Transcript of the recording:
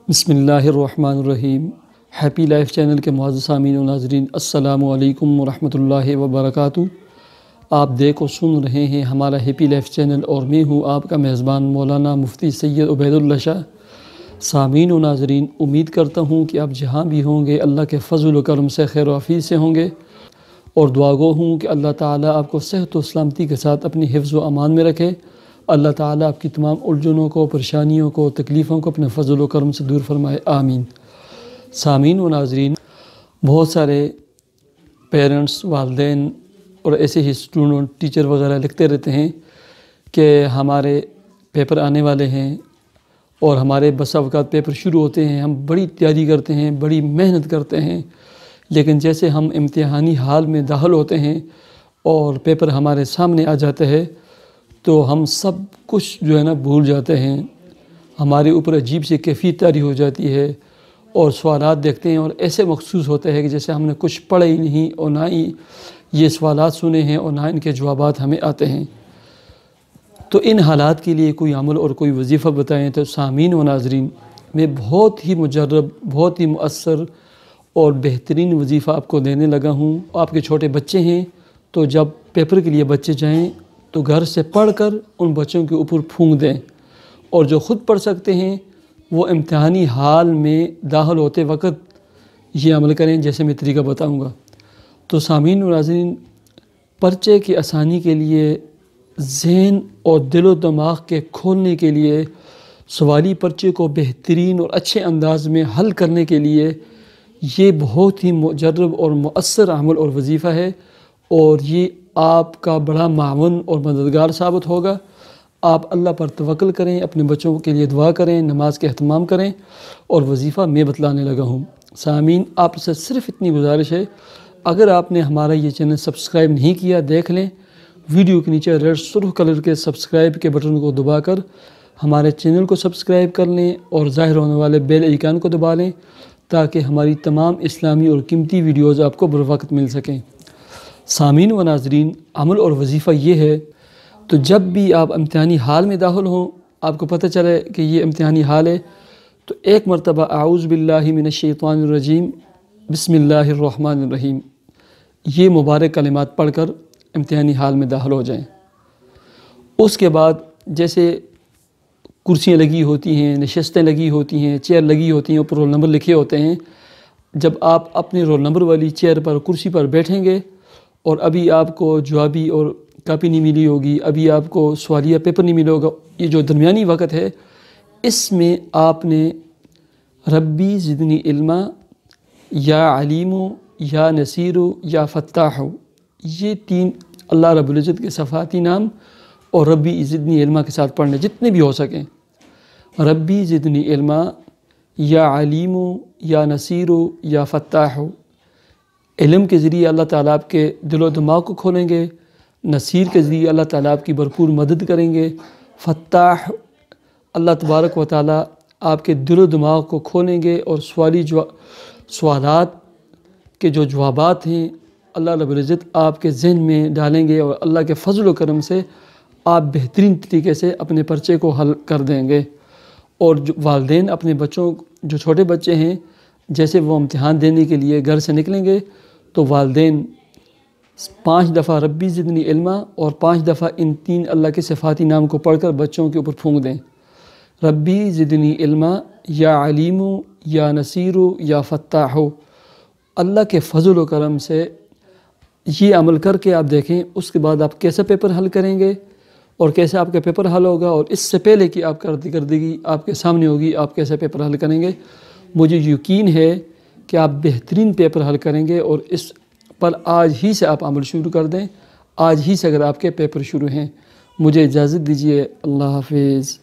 بسم اللہ الرحمن الرحیم۔ ہیپی لائف چینل کے معزز سامعین و ناظرین، السلام علیکم ورحمۃ اللہ وبرکاتہ۔ آپ دیکھ و سن رہے ہیں ہمارا ہیپی لائف چینل اور میں ہوں آپ کا میزبان مولانا مفتی سید عبید اللہ شاہ۔ سامعین و ناظرین، امید کرتا ہوں کہ آپ جہاں بھی ہوں گے اللہ کے فضل و کرم سے خیر و عافیت سے ہوں گے، اور دعا گو ہوں کہ اللہ تعالیٰ آپ کو صحت و سلامتی کے ساتھ اپنی حفظ و امان میں رکھے۔ اللہ تعالیٰ آپ کی تمام الجھنوں کو، پریشانیوں کو، تکلیفوں کو اپنے فضل و کرم سے دور فرمائے، آمین۔ سامعین و ناظرین، بہت سارے پیرنٹس، والدین اور ایسے ہی اسٹوڈنٹ، ٹیچر وغیرہ لکھتے رہتے ہیں کہ ہمارے پیپر آنے والے ہیں اور ہمارے بس اوقات پیپر شروع ہوتے ہیں، ہم بڑی تیاری کرتے ہیں، بڑی محنت کرتے ہیں، لیکن جیسے ہم امتحانی حال میں داخل ہوتے ہیں اور پیپر ہمارے سامنے آ جاتے ہیں تو ہم سب کچھ جو ہے نا بھول جاتے ہیں، ہمارے اوپر عجیب سی کیفیت طاری ہو جاتی ہے اور سوالات دیکھتے ہیں اور ایسے محسوس ہوتا ہے کہ جیسے ہم نے کچھ پڑھا ہی نہیں اور نہ ہی یہ سوالات سنے ہیں اور نہ ان کے جوابات ہمیں آتے ہیں۔ تو ان حالات کے لیے کوئی عمل اور کوئی وظیفہ بتائیں تو سامعین و ناظرین، میں بہت ہی مجرب، بہت ہی مؤثر اور بہترین وظیفہ آپ کو دینے لگا ہوں۔ آپ کے چھوٹے بچے ہیں تو جب پیپر کے لیے بچے جائیں تو گھر سے پڑھ کر ان بچوں کے اوپر پھونک دیں، اور جو خود پڑھ سکتے ہیں وہ امتحانی حال میں داخل ہوتے وقت یہ عمل کریں جیسے میں طریقہ بتاؤں گا۔ تو سامعین و ناظرین، پرچے کی آسانی کے لیے، ذہن اور دل و دماغ کے کھولنے کے لیے، سوالی پرچے کو بہترین اور اچھے انداز میں حل کرنے کے لیے یہ بہت ہی مجرب اور مؤثر عمل اور وظیفہ ہے، اور یہ آپ کا بڑا معاون اور مددگار ثابت ہوگا۔ آپ اللہ پر توکل کریں، اپنے بچوں کے لیے دعا کریں، نماز کے اہتمام کریں، اور وظیفہ میں بتلانے لگا ہوں۔ سامعین، آپ سے صرف اتنی گزارش ہے، اگر آپ نے ہمارا یہ چینل سبسکرائب نہیں کیا، دیکھ لیں، ویڈیو کے نیچے ریڈ سرخ کلر کے سبسکرائب کے بٹن کو دبا کر ہمارے چینل کو سبسکرائب کر لیں اور ظاہر ہونے والے بیل آئیکن کو دبا لیں تاکہ ہماری تمام اسلامی اور قیمتی ویڈیوز آپ کو بروقت مل سکیں۔ سامعین و ناظرین، عمل اور وظیفہ یہ ہے، تو جب بھی آپ امتحانی حال میں داخل ہوں، آپ کو پتہ چلے کہ یہ امتحانی حال ہے، تو ایک مرتبہ اعوذ باللہ من الشیطان الرجیم بسم اللہ الرحمن الرحیم یہ مبارک کلمات پڑھ کر امتحانی حال میں داخل ہو جائیں۔ اس کے بعد جیسے کرسیاں لگی ہوتی ہیں، نشستیں لگی ہوتی ہیں، چیئر لگی ہوتی ہیں، اوپر رول نمبر لکھے ہوتے ہیں، جب آپ اپنے رول نمبر والی چیئر پر، کرسی پر بیٹھیں گے اور ابھی آپ کو جوابی اور کاپی نہیں ملی ہوگی، ابھی آپ کو سوالیہ پیپر نہیں ملے ہوگا، یہ جو درمیانی وقت ہے اس میں آپ نے ربی زدنی علما، یا علیم، یا نصیر، یا فتاح، یہ تین اللہ رب العزت کے صفاتی نام اور ربی زدنی علما کے ساتھ پڑھنے جتنے بھی ہو سکیں۔ ربی زدنی علما، یا علیم، یا نصیر، یا فتاح، علم کے ذریعے اللہ تعالیٰ آپ کے دل و دماغ کو کھولیں گے، نصیر کے ذریعے اللہ تعالیٰ آپ کی بھرپور مدد کریں گے، فتاح اللہ تبارک و تعالیٰ آپ کے دل و دماغ کو کھولیں گے اور سوالات کے جو جوابات ہیں اللہ رب العزت آپ کے ذہن میں ڈالیں گے، اور اللہ کے فضل و کرم سے آپ بہترین طریقے سے اپنے پرچے کو حل کر دیں گے۔ اور جو والدین اپنے بچوں، جو چھوٹے بچے ہیں، جیسے وہ امتحان دینے کے لیے گھر سے نکلیں گے تو والدین 5 دفعہ ربی زدنی علما اور 5 دفعہ ان 3 اللہ کے صفاتی نام کو پڑھ کر بچوں کے اوپر پھونک دیں۔ ربی زدنی علما، یا علیم، یا نصیر، یا فتاح۔ اللہ کے فضل و کرم سے یہ عمل کر کے آپ دیکھیں، اس کے بعد آپ کیسا پیپر حل کریں گے اور کیسے آپ کا پیپر حل ہوگا، اور اس سے پہلے کہ آپ کارکردگی آپ کے سامنے ہوگی آپ کیسے پیپر حل کریں گے، مجھے یقین ہے کہ آپ بہترین پیپر حل کریں گے، اور اس پر آج ہی سے آپ عمل شروع کر دیں، آج ہی سے اگر آپ کے پیپر شروع ہیں۔ مجھے اجازت دیجیے، اللہ حافظ۔